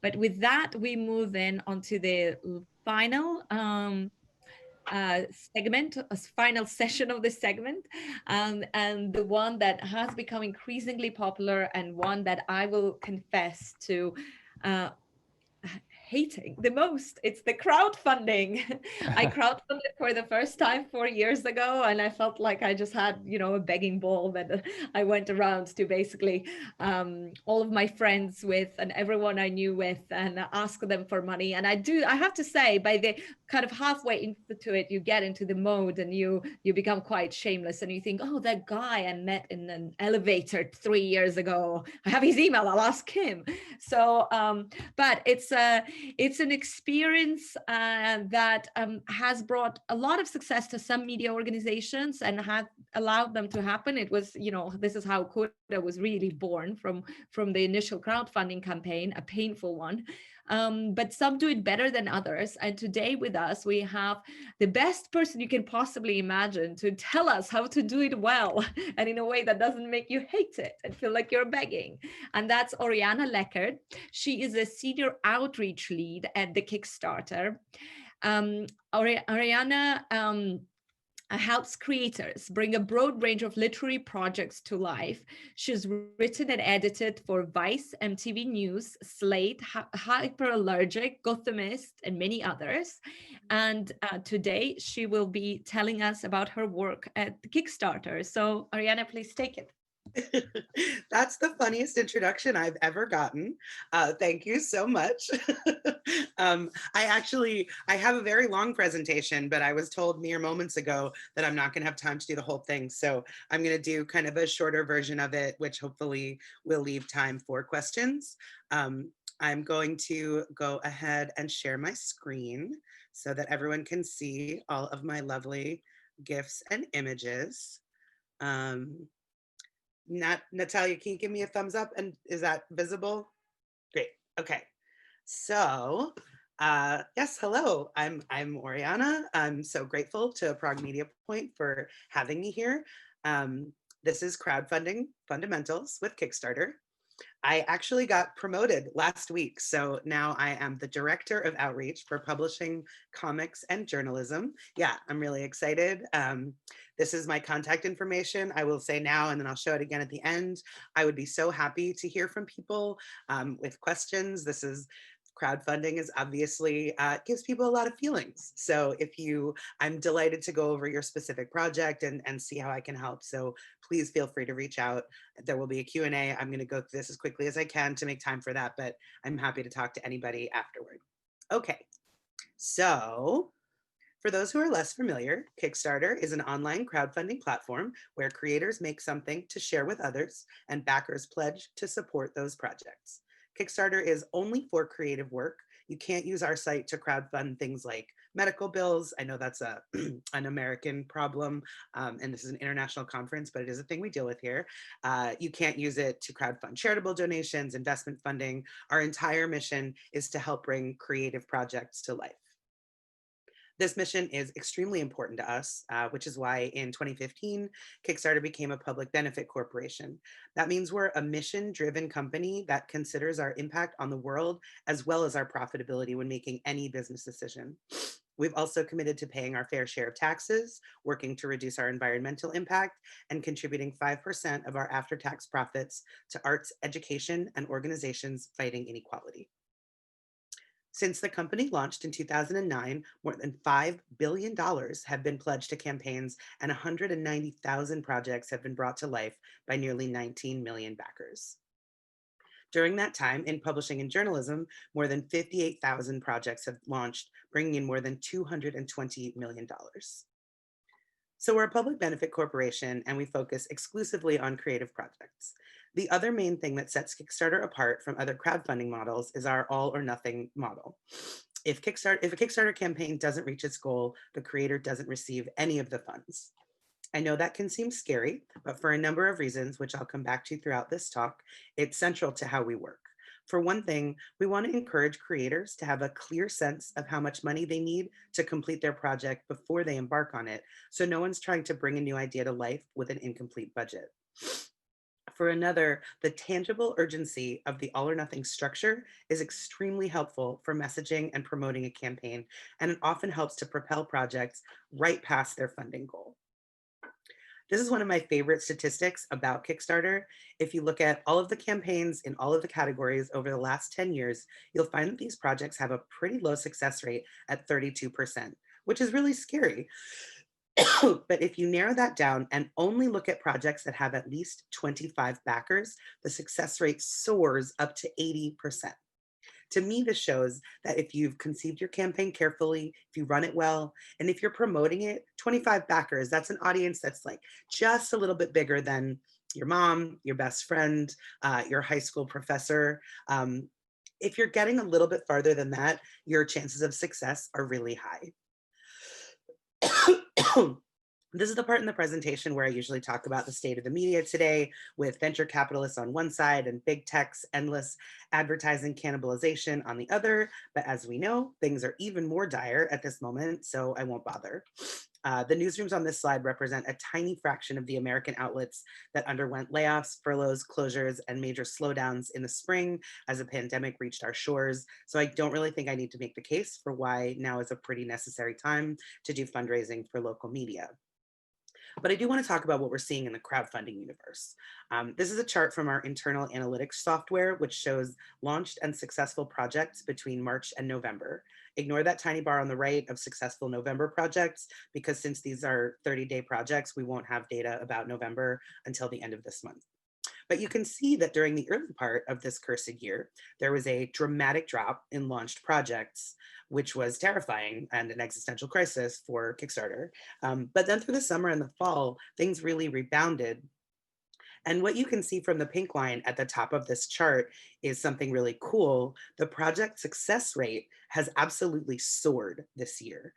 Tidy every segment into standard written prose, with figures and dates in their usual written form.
But with that, we move then onto the final segment, a final session of this segment, and the one that has become increasingly popular, and one that I will confess to hating the most. It's the crowdfunding. I crowdfunded for the first time 4 years ago, and I felt like I just had, a begging bowl that I went around to basically all of my friends with and everyone I knew with, and ask them for money. And I have to say, by the kind of halfway into it, you get into the mode and you become quite shameless, and you think, oh, that guy I met in an elevator 3 years ago, I have his email, I'll ask him. So but it's an experience that has brought a lot of success to some media organizations and have allowed them to happen. It was, this is how Coda was really born, from the initial crowdfunding campaign, a painful one. But some do it better than others. And today with us, we have the best person you can possibly imagine to tell us how to do it well and in a way that doesn't make you hate it and feel like you're begging. And that's Oriana Leckert. She is a senior outreach lead at the Kickstarter. Oriana helps creators bring a broad range of literary projects to life. She's written and edited for Vice, MTV News, Slate, Hyperallergic, Gothamist, and many others. And today she will be telling us about her work at the Kickstarter. So Oriana, please take it. That's the funniest introduction I've ever gotten. Thank you so much. I have a very long presentation, but I was told mere moments ago that I'm not going to have time to do the whole thing. So I'm going to do kind of a shorter version of it, which hopefully will leave time for questions. I'm going to go ahead and share my screen so that everyone can see all of my lovely GIFs and images. Natalia, can you give me a thumbs up? And is that visible? Great. Okay. So, yes, hello. I'm Oriana. I'm so grateful to Prague Media Point for having me here. This is Crowdfunding Fundamentals with Kickstarter. I actually got promoted last week, so now I am the Director of Outreach for Publishing, Comics, and Journalism. Yeah, I'm really excited. This is my contact information. I will say now, and then I'll show it again at the end. I would be so happy to hear from people with questions. Crowdfunding is obviously gives people a lot of feelings. So I'm delighted to go over your specific project and see how I can help. So please feel free to reach out. There will be a Q&A. I'm going to go through this as quickly as I can to make time for that, but I'm happy to talk to anybody afterward. Okay, so for those who are less familiar, Kickstarter is an online crowdfunding platform where creators make something to share with others and backers pledge to support those projects. Kickstarter is only for creative work. You can't use our site to crowdfund things like medical bills. I know that's an American problem, and this is an international conference, but it is a thing we deal with here. You can't use it to crowdfund charitable donations, investment funding. Our entire mission is to help bring creative projects to life. This mission is extremely important to us, which is why in 2015, Kickstarter became a public benefit corporation. That means we're a mission-driven company that considers our impact on the world as well as our profitability when making any business decision. We've also committed to paying our fair share of taxes, working to reduce our environmental impact, and contributing 5% of our after-tax profits to arts, education, and organizations fighting inequality. Since the company launched in 2009, more than $5 billion have been pledged to campaigns and 190,000 projects have been brought to life by nearly 19 million backers. During that time, in publishing and journalism, more than 58,000 projects have launched, bringing in more than $220 million. So we're a public benefit corporation and we focus exclusively on creative projects. The other main thing that sets Kickstarter apart from other crowdfunding models is our all or nothing model. If a Kickstarter campaign doesn't reach its goal, the creator doesn't receive any of the funds. I know that can seem scary, but for a number of reasons, which I'll come back to throughout this talk, it's central to how we work. For one thing, we want to encourage creators to have a clear sense of how much money they need to complete their project before they embark on it, so no one's trying to bring a new idea to life with an incomplete budget. For another, the tangible urgency of the all or nothing structure is extremely helpful for messaging and promoting a campaign, and it often helps to propel projects right past their funding goal. This is one of my favorite statistics about Kickstarter. If you look at all of the campaigns in all of the categories over the last 10 years, you'll find that these projects have a pretty low success rate at 32%, which is really scary. But if you narrow that down and only look at projects that have at least 25 backers, the success rate soars up to 80%. To me, this shows that if you've conceived your campaign carefully, if you run it well, and if you're promoting it, 25 backers, that's an audience that's like just a little bit bigger than your mom, your best friend, your high school professor. If you're getting a little bit farther than that, your chances of success are really high. This is the part in the presentation where I usually talk about the state of the media today, with venture capitalists on one side and big tech's endless advertising cannibalization on the other. But as we know, things are even more dire at this moment, so I won't bother. The newsrooms on this slide represent a tiny fraction of the American outlets that underwent layoffs, furloughs, closures, and major slowdowns in the spring as the pandemic reached our shores. So I don't really think I need to make the case for why now is a pretty necessary time to do fundraising for local media. But I do want to talk about what we're seeing in the crowdfunding universe. This is a chart from our internal analytics software, which shows launched and successful projects between March and November. Ignore that tiny bar on the right of successful November projects, because since these are 30-day projects, we won't have data about November until the end of this month. But you can see that during the early part of this cursed year, there was a dramatic drop in launched projects, which was terrifying and an existential crisis for Kickstarter. But then through the summer and the fall, things really rebounded. And what you can see from the pink line at the top of this chart is something really cool. The project success rate has absolutely soared this year.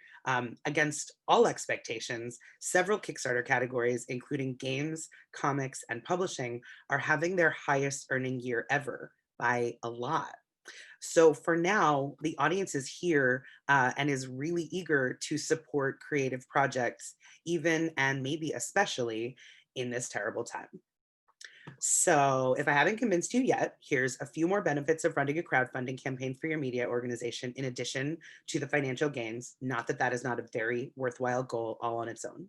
Against all expectations, several Kickstarter categories, including games, comics, and publishing, are having their highest earning year ever by a lot. So for now, the audience is here and is really eager to support creative projects, even and maybe especially in this terrible time. So if I haven't convinced you yet, here's a few more benefits of running a crowdfunding campaign for your media organization in addition to the financial gains. Not that that is not a very worthwhile goal all on its own.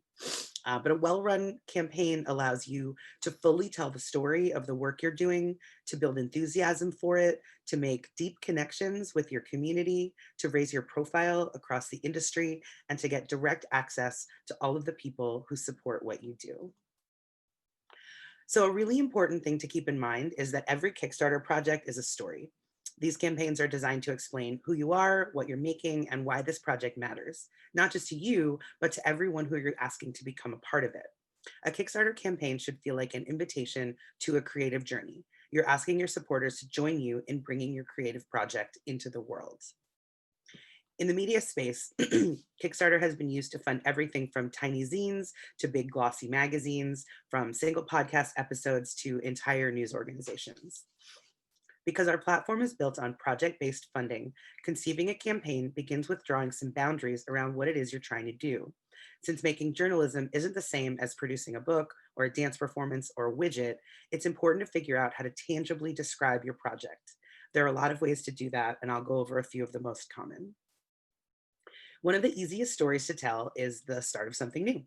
But a well-run campaign allows you to fully tell the story of the work you're doing, to build enthusiasm for it, to make deep connections with your community, to raise your profile across the industry, and to get direct access to all of the people who support what you do. So a really important thing to keep in mind is that every Kickstarter project is a story. These campaigns are designed to explain who you are, what you're making, and why this project matters, not just to you, but to everyone who you're asking to become a part of it. A Kickstarter campaign should feel like an invitation to a creative journey. You're asking your supporters to join you in bringing your creative project into the world. In the media space, Kickstarter has been used to fund everything from tiny zines to big glossy magazines, from single podcast episodes to entire news organizations. Because our platform is built on project-based funding, conceiving a campaign begins with drawing some boundaries around what it is you're trying to do. Since making journalism isn't the same as producing a book or a dance performance or a widget, it's important to figure out how to tangibly describe your project. There are a lot of ways to do that, and I'll go over a few of the most common. One of the easiest stories to tell is the start of something new.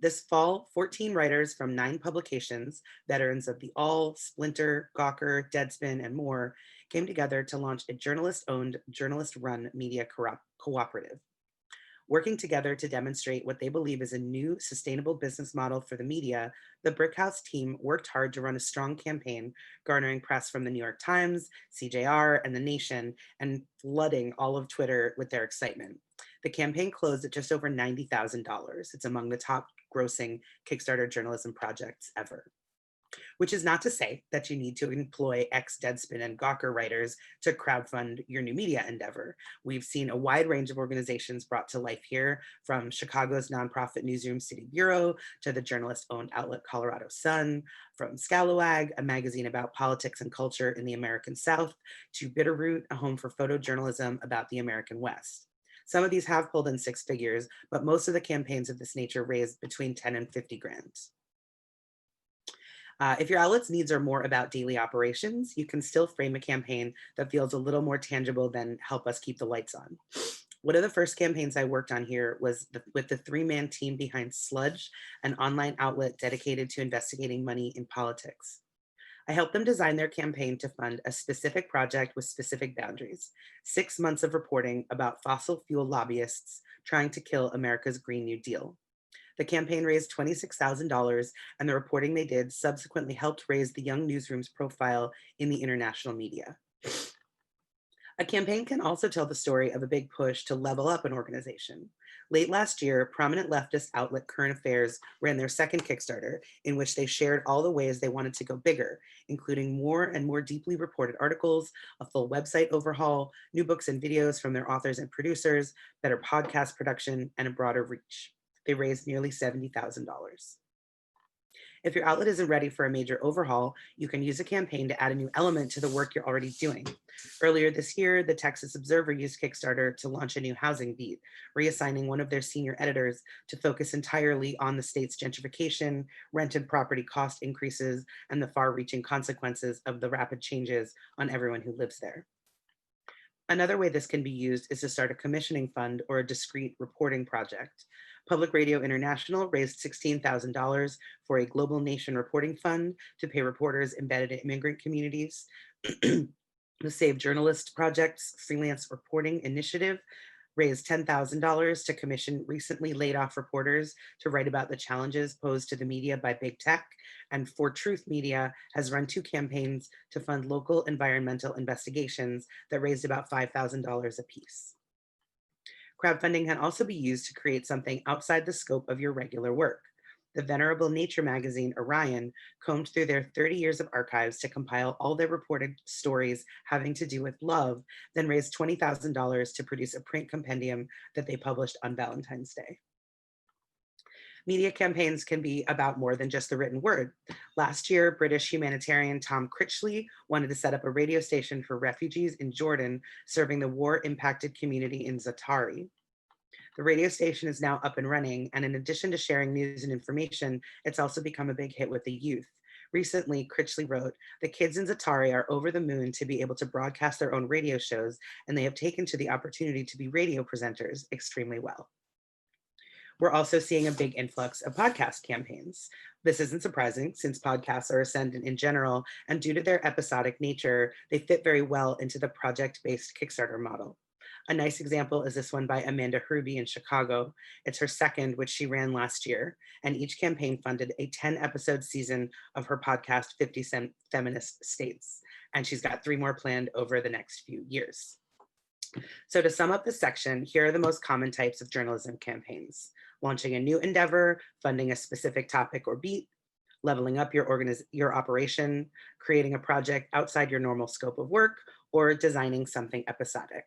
This fall, 14 writers from 9 publications, veterans of the All, Splinter, Gawker, Deadspin, and more, came together to launch a journalist-owned, journalist-run media cooperative. Working together to demonstrate what they believe is a new sustainable business model for the media, the Brickhouse team worked hard to run a strong campaign, garnering press from the New York Times, CJR, and The Nation, and flooding all of Twitter with their excitement. The campaign closed at just over $90,000. It's among the top grossing Kickstarter journalism projects ever. Which is not to say that you need to employ ex-Deadspin and Gawker writers to crowdfund your new media endeavor. We've seen a wide range of organizations brought to life here, from Chicago's nonprofit newsroom City Bureau to the journalist-owned outlet Colorado Sun, from Scalawag, a magazine about politics and culture in the American South, to Bitterroot, a home for photojournalism about the American West. Some of these have pulled in 6 figures, but most of the campaigns of this nature raised between 10 and 50 grand. If your outlet's needs are more about daily operations, you can still frame a campaign that feels a little more tangible than help us keep the lights on. One of the first campaigns I worked on here was with the 3-man team behind Sludge, an online outlet dedicated to investigating money in politics. I helped them design their campaign to fund a specific project with specific boundaries: 6 months of reporting about fossil fuel lobbyists trying to kill America's Green New Deal. The campaign raised $26,000, and the reporting they did subsequently helped raise the Young Newsroom's profile in the international media. A campaign can also tell the story of a big push to level up an organization. Late last year, prominent leftist outlet Current Affairs ran their second Kickstarter, in which they shared all the ways they wanted to go bigger, including more and more deeply reported articles, a full website overhaul, new books and videos from their authors and producers, better podcast production, and a broader reach. They raised nearly $70,000. If your outlet isn't ready for a major overhaul, you can use a campaign to add a new element to the work you're already doing. Earlier this year, the Texas Observer used Kickstarter to launch a new housing beat, reassigning one of their senior editors to focus entirely on the state's gentrification, rent and property cost increases, and the far-reaching consequences of the rapid changes on everyone who lives there. Another way this can be used is to start a commissioning fund or a discrete reporting project. Public Radio International raised $16,000 for a Global Nation reporting fund to pay reporters embedded in immigrant communities. The Save Journalists Project's freelance reporting initiative raised $10,000 to commission recently laid off reporters to write about the challenges posed to the media by big tech. And For Truth Media has run 2 campaigns to fund local environmental investigations that raised about $5,000 apiece. Crowdfunding can also be used to create something outside the scope of your regular work. The venerable nature magazine Orion combed through their 30 years of archives to compile all their reported stories having to do with love, then raised $20,000 to produce a print compendium that they published on Valentine's Day. Media campaigns can be about more than just the written word. Last year, British humanitarian Tom Critchley wanted to set up a radio station for refugees in Jordan, serving the war-impacted community in Zatari. The radio station is now up and running, and in addition to sharing news and information, it's also become a big hit with the youth. Recently, Critchley wrote, "The kids in Zatari are over the moon to be able to broadcast their own radio shows, and they have taken to the opportunity to be radio presenters extremely well." We're also seeing a big influx of podcast campaigns. This isn't surprising since podcasts are ascendant in general, and due to their episodic nature, they fit very well into the project-based Kickstarter model. A nice example is this one by Amanda Herby in Chicago. It's her second, which she ran last year, and each campaign funded a 10-episode season of her podcast, 50 Feminist States, and she's got 3 more planned over the next few years. So to sum up this section, here are the most common types of journalism campaigns: launching a new endeavor, funding a specific topic or beat, leveling up your operation, creating a project outside your normal scope of work, or designing something episodic.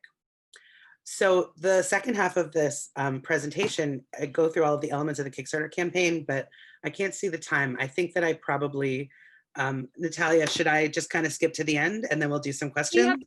So the second half of this presentation, I go through all of the elements of the Kickstarter campaign, but I can't see the time. I think that I probably, Natalia, should I just kind of skip to the end and then we'll do some questions?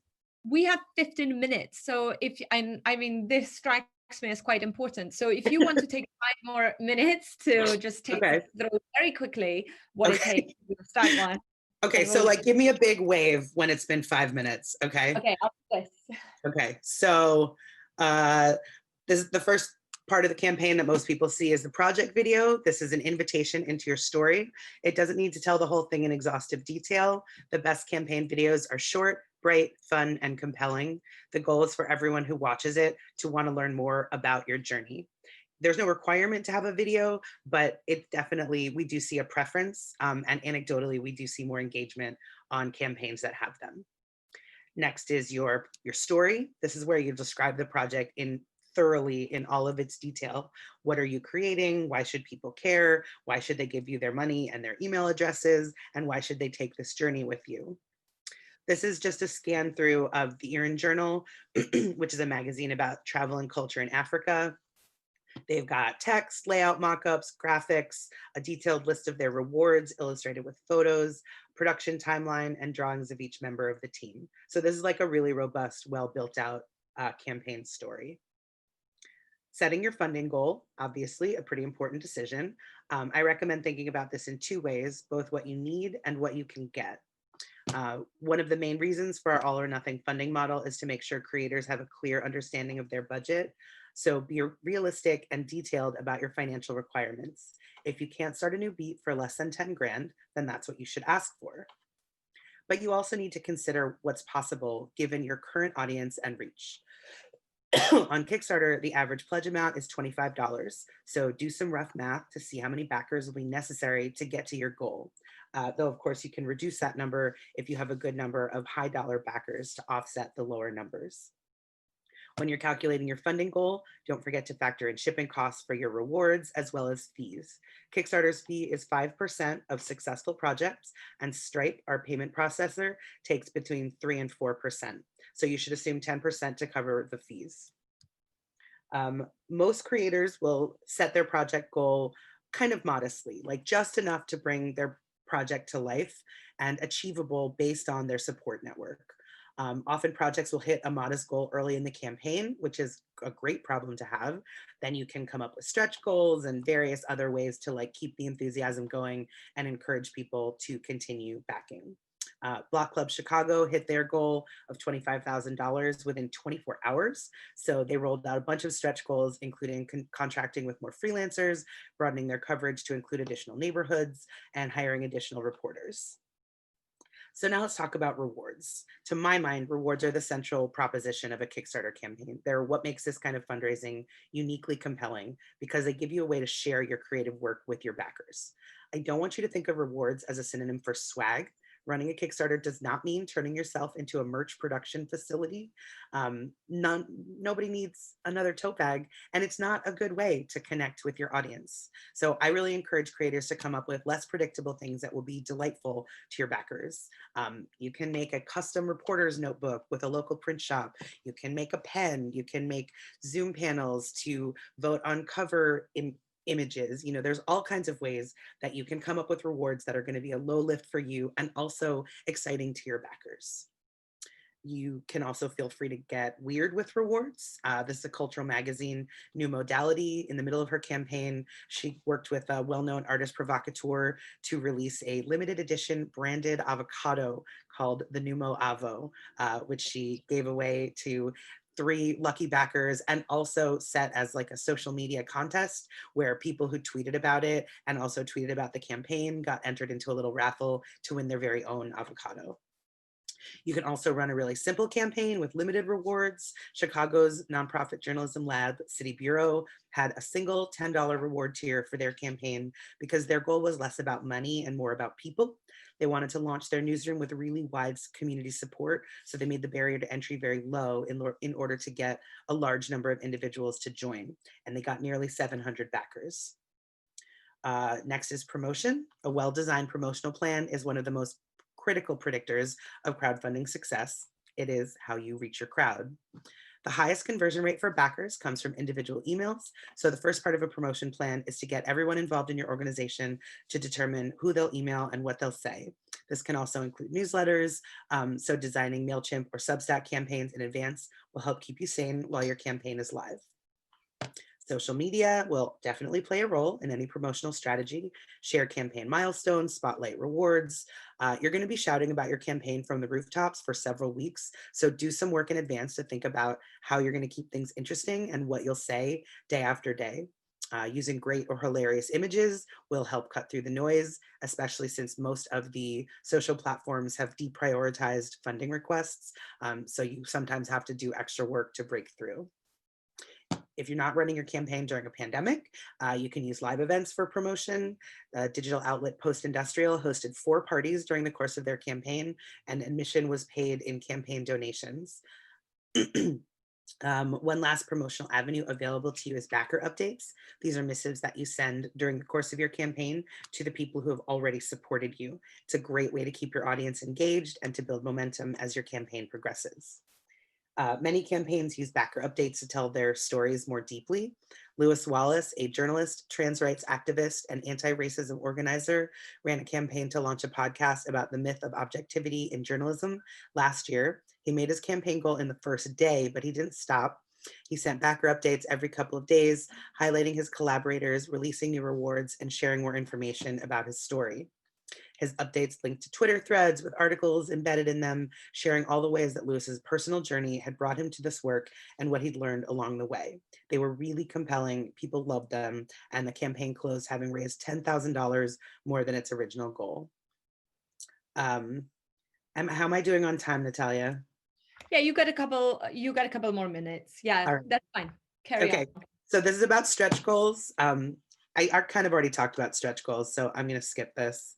We have 15 minutes. So if I mean, this strikes me as quite important. So if you want to take 5 more minutes to just take us through very quickly what it takes to start one. Okay, so like give me a big wave when it's been 5 minutes, okay? Okay, I'll do this. Okay, so this is the first part of the campaign that most people see is the project video. This is an invitation into your story. It doesn't need to tell the whole thing in exhaustive detail. The best campaign videos are short, bright, fun, and compelling. The goal is for everyone who watches it to want to learn more about your journey. There's no requirement to have a video, but it definitely, we do see a preference, and anecdotally, we do see more engagement on campaigns that have them. Next is your story. This is where you describe the project thoroughly in all of its detail. What are you creating? Why should people care? Why should they give you their money and their email addresses? And why should they take this journey with you? This is just a scan through of the Erin Journal, which is a magazine about travel and culture in Africa. They've got text, layout mockups, graphics, a detailed list of their rewards illustrated with photos, production timeline, and drawings of each member of the team. So this is like a really robust, well built out campaign story. Setting your funding goal, obviously a pretty important decision. I recommend thinking about this in two ways, both what you need and what you can get. One of the main reasons for our all or nothing funding model is to make sure creators have a clear understanding of their budget. So be realistic and detailed about your financial requirements. If you can't start a new beat for less than 10 grand, then that's what you should ask for. But you also need to consider what's possible given your current audience and reach. On Kickstarter, the average pledge amount is $25. So do some rough math to see how many backers will be necessary to get to your goal. Though, of course, you can reduce that number if you have a good number of high dollar backers to offset the lower numbers. When you're calculating your funding goal, don't forget to factor in shipping costs for your rewards as well as fees. Kickstarter's fee is 5% of successful projects, and Stripe, our payment processor, takes between 3 and 4%. So you should assume 10% to cover the fees. Most creators will set their project goal kind of modestly, like just enough to bring their project to life and achievable based on their support network. Often projects will hit a modest goal early in the campaign, which is a great problem to have. Then you can come up with stretch goals and various other ways to like keep the enthusiasm going and encourage people to continue backing. Block Club Chicago hit their goal of $25,000 within 24 hours. So they rolled out a bunch of stretch goals, including contracting with more freelancers, broadening their coverage to include additional neighborhoods, and hiring additional reporters. So now let's talk about rewards. To my mind, rewards are the central proposition of a Kickstarter campaign. They're what makes this kind of fundraising uniquely compelling because they give you a way to share your creative work with your backers. I don't want you to think of rewards as a synonym for swag. Running a Kickstarter does not mean turning yourself into a merch production facility. Nobody needs another tote bag, and it's not a good way to connect with your audience. So I really encourage creators to come up with less predictable things that will be delightful to your backers. You can make a custom reporter's notebook with a local print shop. You can make a pen. You can make Zoom panels to vote on cover images. You know, there's all kinds of ways that you can come up with rewards that are going to be a low lift for you and also exciting to your backers. You can also feel free to get weird with rewards. This is a cultural magazine, New Modality. In the middle of her campaign, she worked with a well-known artist provocateur to release a limited edition branded avocado called the Numo Avo, which she gave away to 3 lucky backers and also set as like a social media contest where people who tweeted about it and also tweeted about the campaign got entered into a little raffle to win their very own avocado. You can also run a really simple campaign with limited rewards. Chicago's nonprofit journalism lab, City Bureau, had a single $10 reward tier for their campaign because their goal was less about money and more about people. They wanted to launch their newsroom with really wide community support, so they made the barrier to entry very low in order to get a large number of individuals to join, and they got nearly 700 backers. Next is promotion. A well-designed promotional plan is one of the most critical predictors of crowdfunding success. It is how you reach your crowd. The highest conversion rate for backers comes from individual emails. So the first part of a promotion plan is to get everyone involved in your organization to determine who they'll email and what they'll say. This can also include newsletters. So designing MailChimp or Substack campaigns in advance will help keep you sane while your campaign is live. Social media will definitely play a role in any promotional strategy. Share campaign milestones, spotlight rewards. You're going to be shouting about your campaign from the rooftops for several weeks. So do some work in advance to think about how you're going to keep things interesting and what you'll say day after day. Using great or hilarious images will help cut through the noise, especially since most of the social platforms have deprioritized funding requests. So you sometimes have to do extra work to break through. If you're not running your campaign during a pandemic, you can use live events for promotion. Digital outlet Post Industrial hosted 4 parties during the course of their campaign, and admission was paid in campaign donations. One last promotional avenue available to you is backer updates. These are missives that you send during the course of your campaign to the people who have already supported you. It's a great way to keep your audience engaged and to build momentum as your campaign progresses. Many campaigns use backer updates to tell their stories more deeply. Lewis Wallace, a journalist, trans rights activist, and anti-racism organizer, ran a campaign to launch a podcast about the myth of objectivity in journalism last year. He made his campaign goal in the first day, but he didn't stop. He sent backer updates every couple of days, highlighting his collaborators, releasing new rewards, and sharing more information about his story. His updates linked to Twitter threads with articles embedded in them, sharing all the ways that Lewis's personal journey had brought him to this work and what he'd learned along the way. They were really compelling, people loved them, and the campaign closed having raised $10,000 more than its original goal. How am I doing on time, Natalia? Yeah, you got a couple more minutes. Yeah, All right. that's fine. Carry on. So this is about stretch goals. I kind of already talked about stretch goals, so I'm going to skip this.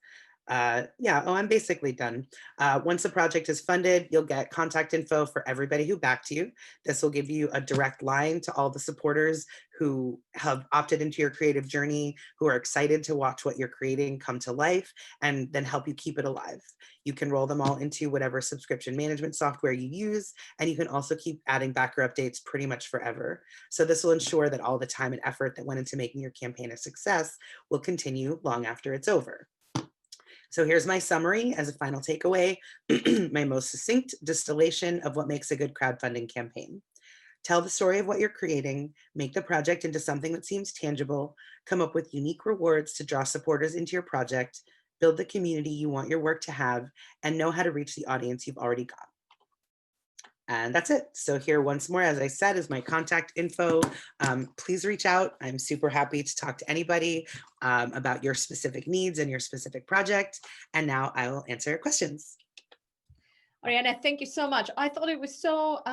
I'm basically done. Once the project is funded, you'll get contact info for everybody who backed you. This will give you a direct line to all the supporters who have opted into your creative journey, who are excited to watch what you're creating come to life, and then help you keep it alive. You can roll them all into whatever subscription management software you use, and you can also keep adding backer updates pretty much forever. So this will ensure that all the time and effort that went into making your campaign a success will continue long after it's over. So here's my summary as a final takeaway, my most succinct distillation of what makes a good crowdfunding campaign. Tell the story of what you're creating, make the project into something that seems tangible, come up with unique rewards to draw supporters into your project, build the community you want your work to have, and know how to reach the audience you've already got. And that's it. So here once more, as I said, is my contact info. Please reach out. I'm super happy to talk to anybody about your specific needs and your specific project. And now I will answer questions. Oriana, thank you so much. I thought it was so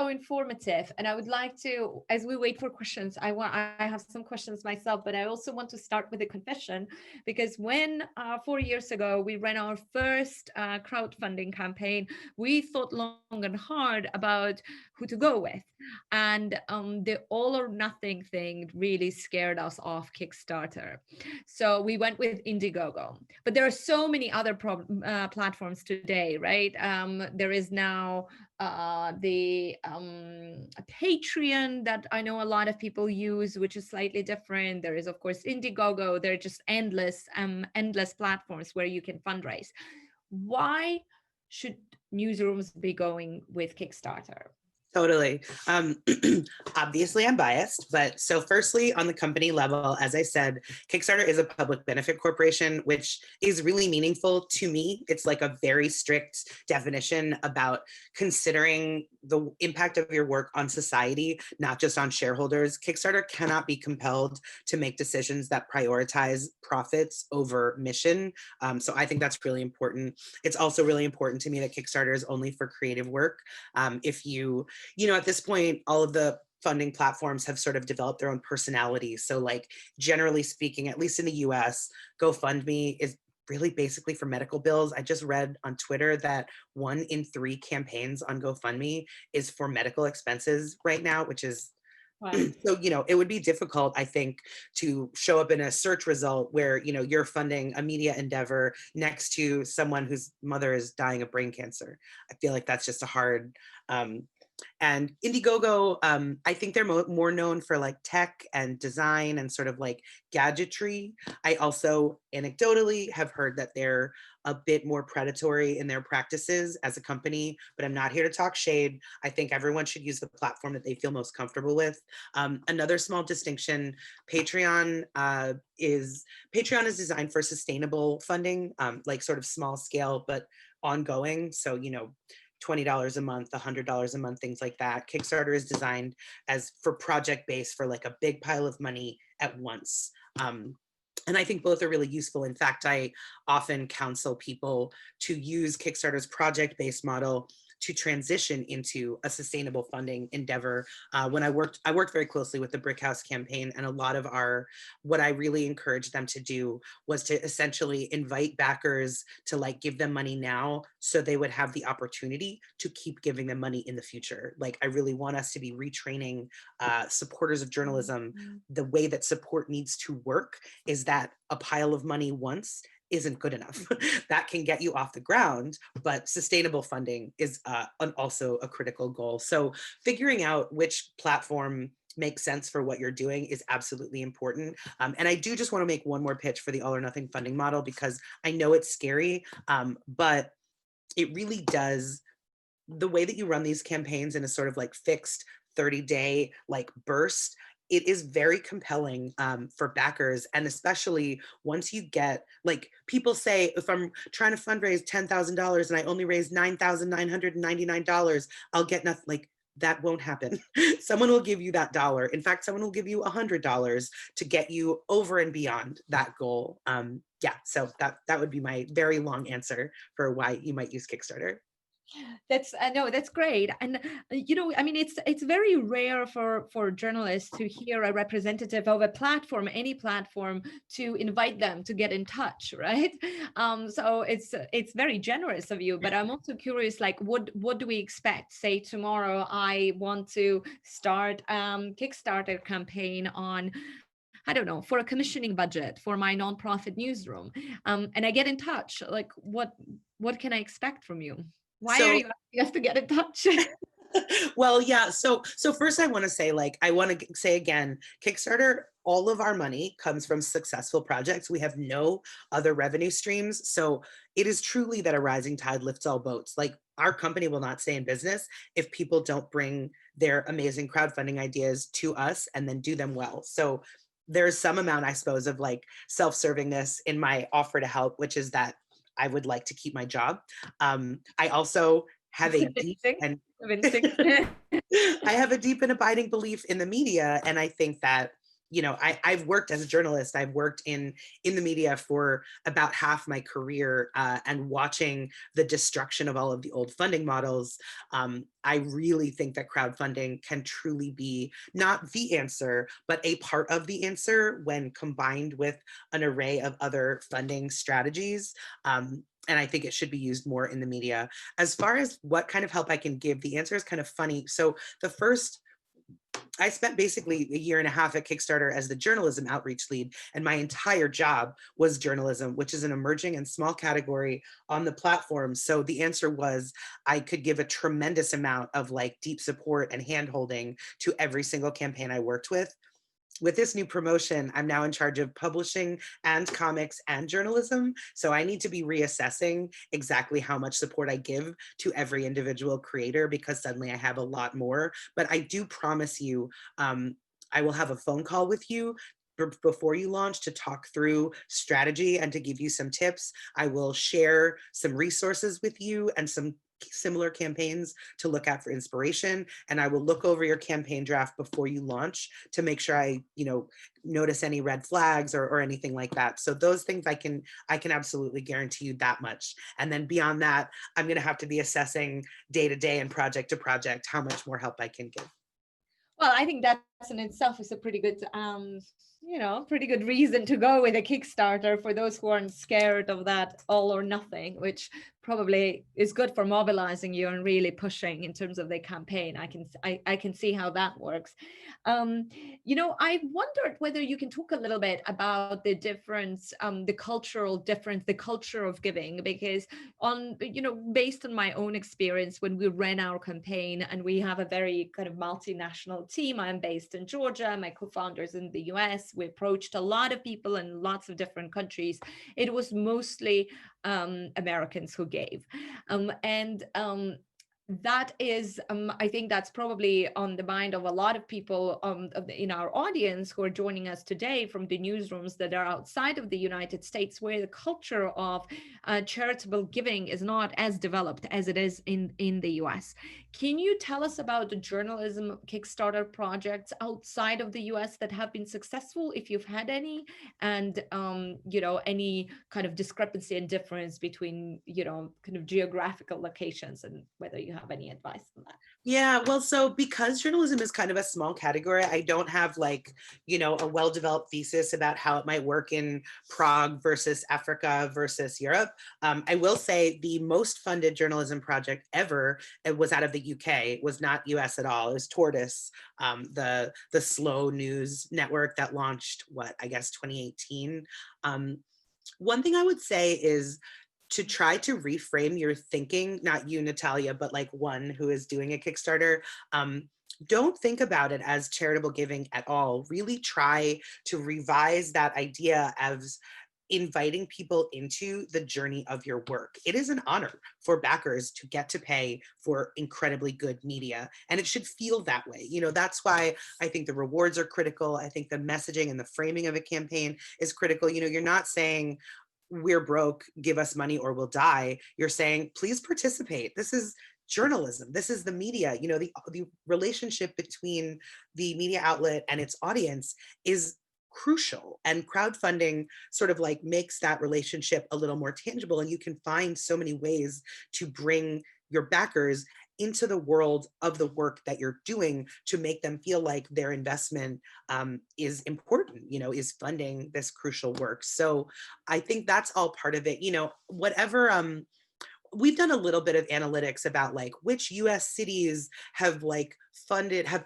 informative, and I would like to, as we wait for questions, I have some questions myself, but I also want to start with a confession, because when 4 years ago we ran our first crowdfunding campaign, we thought long and hard about who to go with, and the all or nothing thing really scared us off Kickstarter. So we went with Indiegogo, but there are so many other platforms today, right? There is now the Patreon that I know a lot of people use, which is slightly different. There is, of course, Indiegogo. There are just endless platforms where you can fundraise. Why should Newsrooms be going with Kickstarter? Totally. Obviously, I'm biased, but so firstly, on the company level, as I said, Kickstarter is a public benefit corporation, which is really meaningful to me. It's like a very strict definition about considering the impact of your work on society, not just on shareholders. Kickstarter cannot be compelled to make decisions that prioritize profits over mission. So I think that's really important. It's also really important to me that Kickstarter is only for creative work. If you know, at this point, all of the funding platforms have sort of developed their own personality. So like, generally speaking, at least in the US, GoFundMe is really basically for medical bills. I just read on Twitter that 1 in 3 campaigns on GoFundMe is for medical expenses right now, which is Wow. So, you know, it would be difficult, I think, to show up in a search result where, you know, you're funding a media endeavor next to someone whose mother is dying of brain cancer. I feel like that's just a hard, and Indiegogo, I think they're more known for like tech and design and sort of like gadgetry. I also anecdotally have heard that they're a bit more predatory in their practices as a company, but I'm not here to talk shade. I think everyone should use the platform that they feel most comfortable with. Another small distinction, Patreon is designed for sustainable funding, like sort of small scale, but ongoing. So, you know, $20 a month, $100 a month, things like that. Kickstarter is designed as for project based for like a big pile of money at once. And I think both are really useful. In fact, I often counsel people to use Kickstarter's project-based model to transition into a sustainable funding endeavor. When I worked very closely with the Brick House campaign, and a lot of what I really encouraged them to do was to essentially invite backers to like give them money now so they would have the opportunity to keep giving them money in the future. Like, I really want us to be retraining supporters of journalism. The way that support needs to work is that a pile of money once isn't good enough. That can get you off the ground, but sustainable funding is also a critical goal. So figuring out which platform makes sense for what you're doing is absolutely important. And I do just want to make one more pitch for the all or nothing funding model, because I know it's scary, but it really does. The way that you run these campaigns in a sort of like fixed 30-day like burst, it is very compelling for backers. And especially once you get, like, people say, if I'm trying to fundraise $10,000 and I only raise $9,999, I'll get nothing. Like, that won't happen. Someone will give you that dollar. In fact, someone will give you $100 to get you over and beyond that goal. Yeah, so that would be my very long answer for why you might use Kickstarter. That's no, that's great. And I mean, it's very rare for journalists to hear a representative of a platform, any platform, to invite them to get in touch, right? So it's very generous of you. But I'm also curious, like, what do we expect? Say tomorrow, I want to start Kickstarter campaign on, I don't know, for a commissioning budget for my nonprofit newsroom, and I get in touch. Like, what can I expect from you? Why are So you asking us to get in touch? well, yeah. So first I want to say, like, I want to say again, Kickstarter, all of our money comes from successful projects. We have no other revenue streams. So it is truly that a rising tide lifts all boats. Like, our company will not stay in business if people don't bring their amazing crowdfunding ideas to us and then do them well. So there's some amount, I suppose, of like self-servingness in my offer to help, which is that I would like to keep my job. I also have a deep and I have a deep and abiding belief in the media. And I think that, I've worked as a journalist. I've worked in the media for about half my career, and watching the destruction of all of the old funding models. I really think that crowdfunding can truly be not the answer, but a part of the answer when combined with an array of other funding strategies. And I think it should be used more in the media. As far as what kind of help I can give, the answer is kind of funny. So I spent basically a year and a half at Kickstarter as the journalism outreach lead, and my entire job was journalism, which is an emerging and small category on the platform. So the answer was I could give a tremendous amount of like deep support and handholding to every single campaign I worked with. With this new promotion, I'm now in charge of publishing and comics and journalism. So I need to be reassessing exactly how much support I give to every individual creator, because suddenly I have a lot more. But I do promise you, I will have a phone call with you before you launch to talk through strategy and to give you some tips. I will share some resources with you and some similar campaigns to look at for inspiration. And I will look over your campaign draft before you launch to make sure I, notice any red flags or anything like that. So those things I can absolutely guarantee you that much. And then beyond that, I'm going to have to be assessing day to day and project to project how much more help I can give. Well, I think that's in itself is a pretty good, pretty good reason to go with a Kickstarter for those who aren't scared of that all or nothing, which probably is good for mobilizing you and really pushing in terms of the campaign. I can see how that works. I wondered whether you can talk a little bit about the difference, the cultural difference, the culture of giving, because based on my own experience when we ran our campaign, and we have a very kind of multinational team. I'm based in Georgia, my co-founders in the US. We approached a lot of people in lots of different countries. It was mostly Americans who gave. That is, I think that's probably on the mind of a lot of people in our audience who are joining us today from the newsrooms that are outside of the United States, where the culture of charitable giving is not as developed as it is in the US. Can you tell us about the journalism Kickstarter projects outside of the US that have been successful, if you've had any, and any kind of discrepancy and difference between kind of geographical locations, and whether you have any advice on that? Yeah, well, so because journalism is kind of a small category, I don't have like, a well-developed thesis about how it might work in Prague versus Africa versus Europe. I will say the most funded journalism project ever, it was out of the UK. It was not US at all. It was Tortoise, the slow news network that launched, 2018. One thing I would say is to try to reframe your thinking, not you, Natalia, but like one who is doing a Kickstarter. Don't think about it as charitable giving at all. Really try to revise that idea as inviting people into the journey of your work. It is an honor for backers to get to pay for incredibly good media, and it should feel that way. You know, that's why I think the rewards are critical. I think the messaging and the framing of a campaign is critical. You know, you're not saying we're broke, give us money or we'll die. You're saying, please participate. This is journalism. This is the media. You know, the relationship between the media outlet and its audience is crucial, and crowdfunding sort of like makes that relationship a little more tangible, and you can find so many ways to bring your backers into the world of the work that you're doing to make them feel like their investment is important, you know, is funding this crucial work. So I think that's all part of it. You know, whatever we've done a little bit of analytics about like which US cities have like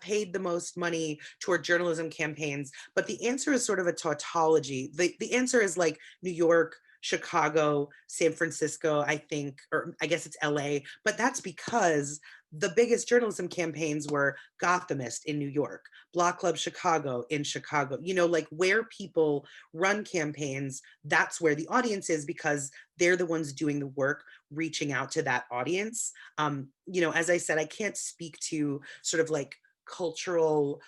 paid the most money toward journalism campaigns, but the answer is sort of a tautology. The answer is like New York, Chicago, San Francisco, I think, or I guess it's LA, but that's because the biggest journalism campaigns were Gothamist in New York, Block Club Chicago in Chicago, you know, like where people run campaigns, that's where the audience is because they're the ones doing the work, reaching out to that audience. You know, as I said, I can't speak to sort of like cultural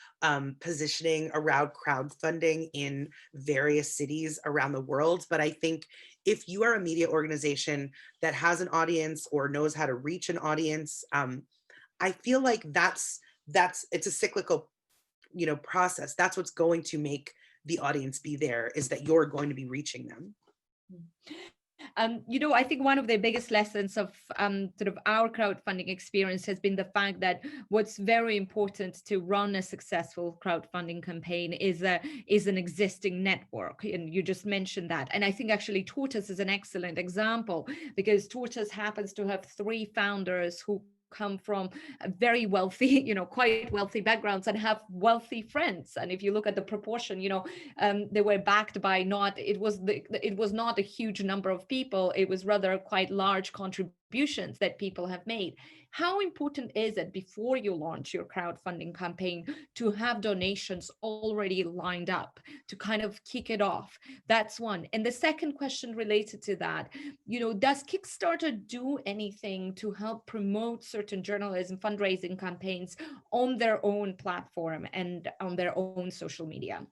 positioning around crowdfunding in various cities around the world. But I think if you are a media organization that has an audience or knows how to reach an audience, I feel like it's a cyclical, you know, process. That's what's going to make the audience be there, is that you're going to be reaching them. You know, I think one of the biggest lessons of sort of our crowdfunding experience has been the fact that what's very important to run a successful crowdfunding campaign is an existing network. And you just mentioned that. And I think actually Tortoise is an excellent example, because Tortoise happens to have 3 founders who come from very wealthy, you know, quite wealthy backgrounds and have wealthy friends. And if you look at the proportion, you know, they were backed by it was not a huge number of people. It was rather quite large contributions that people have made. How important is it before you launch your crowdfunding campaign to have donations already lined up to kind of kick it off? That's one. And the second question related to that, you know, does Kickstarter do anything to help promote certain journalism fundraising campaigns on their own platform and on their own social media?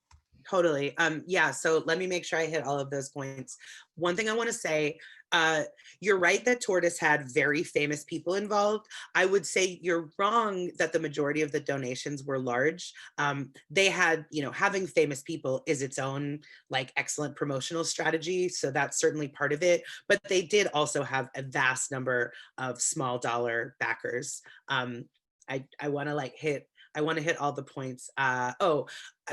Totally. Yeah, so let me make sure I hit all of those points. One thing I want to say, you're right that Tortoise had very famous people involved. I would say you're wrong that the majority of the donations were large. They had, you know, having famous people is its own like excellent promotional strategy. So that's certainly part of it. But they did also have a vast number of small dollar backers. I want to hit all the points.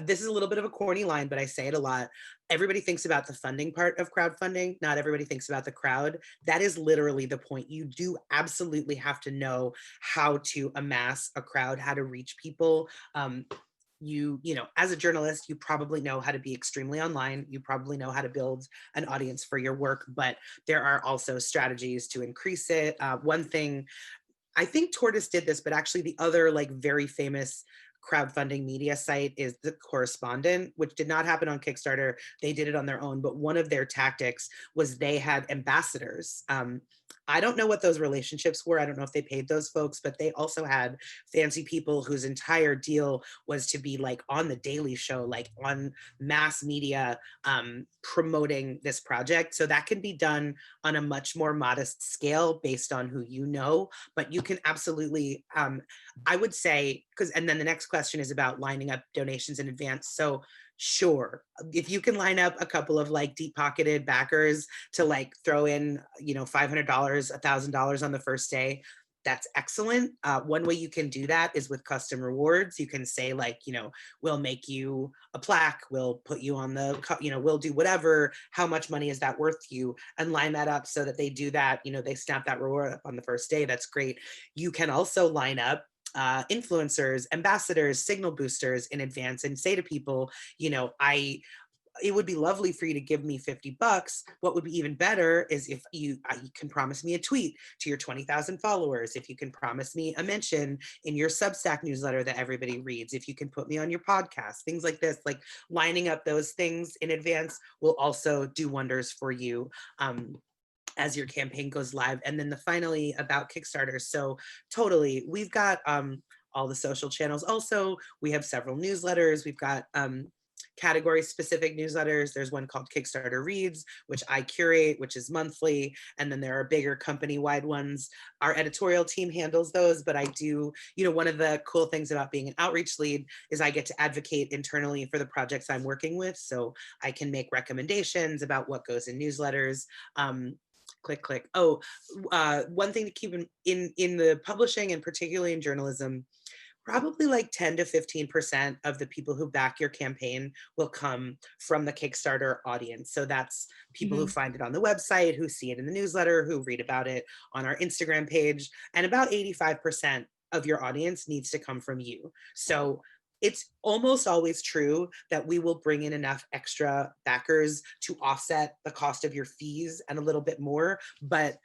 This is a little bit of a corny line, but I say it a lot. Everybody thinks about the funding part of crowdfunding. Not everybody thinks about the crowd. That is literally the point. You do absolutely have to know how to amass a crowd, how to reach people. You know, as a journalist, you probably know how to be extremely online. You probably know how to build an audience for your work, but there are also strategies to increase it. One thing, I think Tortoise did this, but actually the other like very famous crowdfunding media site is The Correspondent, which did not happen on Kickstarter. They did it on their own, but one of their tactics was they had ambassadors. I don't know what those relationships were. I don't know if they paid those folks, but they also had fancy people whose entire deal was to be like on the Daily Show, like on mass media, promoting this project. So that can be done on a much more modest scale based on who you know, but you can absolutely, I would say, and then the next question is about lining up donations in advance. So sure, if you can line up a couple of like deep pocketed backers to like throw in, you know, $500, $1,000 on the first day, that's excellent. One way you can do that is with custom rewards. You can say like, you know, we'll make you a plaque, we'll put you on the, you know, we'll do whatever, how much money is that worth to you, and line that up so that they do that, you know, they snap that reward up on the first day. That's great. You can also line up influencers, ambassadors, signal boosters in advance and say to people, you know, it would be lovely for you to give me $50. What would be even better is if you can promise me a tweet to your 20,000 followers, if you can promise me a mention in your Substack newsletter that everybody reads, if you can put me on your podcast, things like this, like lining up those things in advance will also do wonders for you as your campaign goes live. And then finally about Kickstarter. So totally, we've got all the social channels. Also, we have several newsletters. We've got category specific newsletters. There's one called Kickstarter Reads, which I curate, which is monthly. And then there are bigger company wide ones. Our editorial team handles those, but I do, one of the cool things about being an outreach lead is I get to advocate internally for the projects I'm working with. So I can make recommendations about what goes in newsletters. Click. Oh, one thing to keep in the publishing and particularly in journalism, probably like 10 to 15% of the people who back your campaign will come from the Kickstarter audience. So that's people who find it on the website, who see it in the newsletter, who read about it on our Instagram page. And about 85% of your audience needs to come from you. So it's almost always true that we will bring in enough extra backers to offset the cost of your fees and a little bit more, but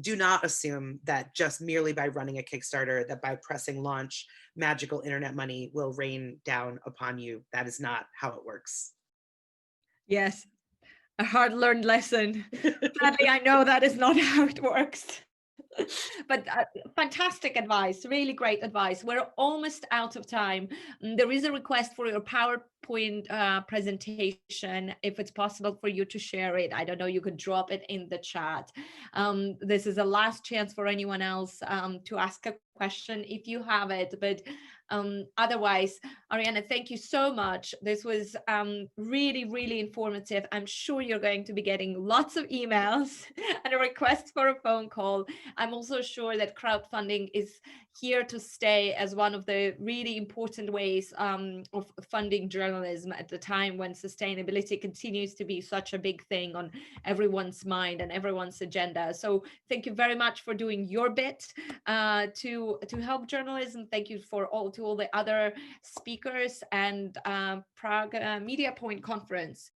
do not assume that just merely by running a Kickstarter, that by pressing launch, magical internet money will rain down upon you. That is not how it works. Yes, a hard-learned lesson. Sadly, I know that is not how it works. But fantastic advice, really great advice. We're almost out of time. There is a request for your PowerPoint presentation, if it's possible for you to share it. I don't know, you could drop it in the chat. This is a last chance for anyone else to ask a question if you have it, but otherwise, Oriana, thank you so much. This was really, really informative. I'm sure you're going to be getting lots of emails and requests for a phone call. I'm also sure that crowdfunding is here to stay as one of the really important ways of funding journalism at the time when sustainability continues to be such a big thing on everyone's mind and everyone's agenda. So thank you very much for doing your bit to help journalism. Thank you to all the other speakers and Prague Media Point Conference.